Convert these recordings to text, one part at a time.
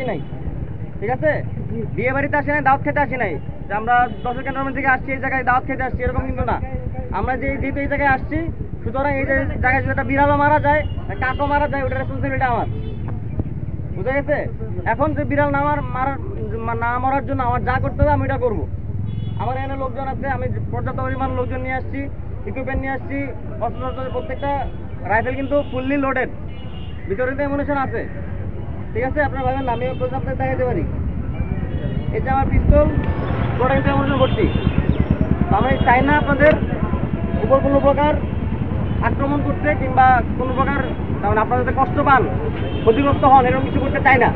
আসি নাই, ঠিক আছে? বিয়ে বাড়িতে আসি নাই, দাওয়াত খেতে আসি নাই যে আমরা দর্শক ক্যান্টনমেন্ট থেকে আসছি এই জায়গায় দাওয়াত খেতে আসছি, এরকম কিন্তু না। আমরা যেহেতু এই জায়গায় আসছি, সুতরাং এই জায়গায় যদি একটা বিড়ালও মারা যায়, কাকও মারা যায়, ওটা রেসপন্সিবিলিটি আমার, বুঝা গেছে? এখন যে বিড়াল না মরার জন্য আমার যা করতে হবে আমি এটা করবো। আমার এখানে লোকজন আছে, আমি পর্যাপ্ত পরিমাণ লোকজন নিয়ে আসছি, ইকুইপমেন্ট নিয়ে আসছি, অস্ত্র, প্রত্যেকটা রাইফেল কিন্তু ফুললি লোডেড, ভিতরে তো অ্যামুনিশন আছে, ঠিক আছে? আপনারা ভাবেন না আমি আপনাদের দেখাতে পারি, এই যে আমার পিস্তল ওটা কিন্তু অ্যামুনিশন ভর্তি। আমি চাই না আপনাদের উপর কোনো প্রকার আক্রমণ করতে কিংবা কোনো প্রকার মানে আপনারা যাতে কষ্ট পান, ক্ষতিগ্রস্ত হন, এরকম কিছু করতে চাই না।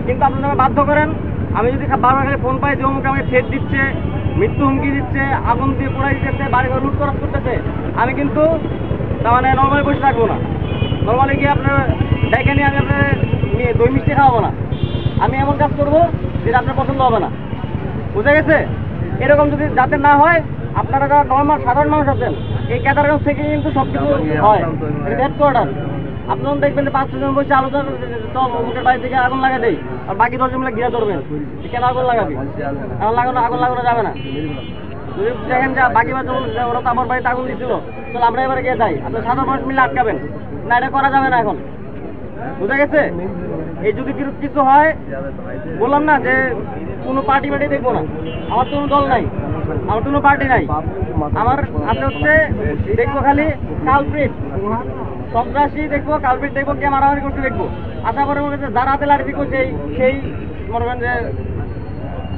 কিন্তু আপনারা বাধ্য করেন, আমি যদি বারবার খালি ফোন পাই যে অমুকে আমাকে থ্রেট দিচ্ছে, মৃত্যু হুমকি দিচ্ছে, আগুন দিয়ে পোড়াই দিতেছে, বাড়িঘর লুট খরচ করতেছে, আমি কিন্তু তার মানে নর্মালি বসে থাকবো না। নর্মালি গিয়ে আপনার ডেকে নিয়ে আমি আপনার দই মিষ্টি খাওয়াবো না। আমি এমন কাজ করবো যেটা আপনার পছন্দ হবে না, বুঝা গেছে? এরকম যদি যাতে না হয়, আপনারা যারা নর্মাল সাধারণ মানুষ আছেন, এই ক্যাটারগঞ্জ থেকে কিন্তু সবকিছু হয়, হেডকোয়ার্টার। আপনারা দেখবেন যে 5-6 জন বসে আলোচনা করতে চল অমুকের বাড়ি থেকে আগুন লাগা দেয়, আর বাকি 10 জন মিলে ঘিরে ধরবেন, কেন আগুন লাগাবি? আগুন লাগানো যাবে না। যদি দেখেন যে বাকি ওরা তো আমার বাড়িতে আগুন দিচ্ছিল, চল আমরা এবারে গিয়ে যাই, আপনার সাধারণ মানুষ মিলে আটকাবেন না, এটা করা যাবে না এখন, বুঝা গেছে? এই যদি কিছু হয়, বললাম না যে কোনো পার্টি দেখবো না, আমার তো কোনো দল নাই, আমার কোনো পার্টি নাই, আমার আছে হচ্ছে দেখবো খালি কালপ্রিট, সন্ত্রাসী দেখবো, কালপ্রিট দেখবো, কে মারামারি করতে দেখবো। আশা করে মনে হচ্ছে যারা হাতে লাঠি দিবো সেই মনে করেন যে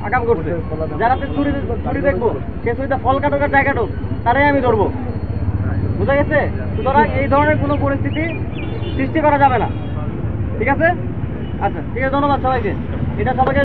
আকাম করছে, যারা চুরি দেখবো, সে চুরিতে ফল কাটুক আর জায়গা কাটুক, তারাই আমি ধরবো, বুঝা গেছে? সুতরাং এই ধরনের কোনো পরিস্থিতি সৃষ্টি করা যাবে না, ঠিক আছে? আচ্ছা, ঠিক আছে, ধন্যবাদ সবাইকে। এটা সবাইকে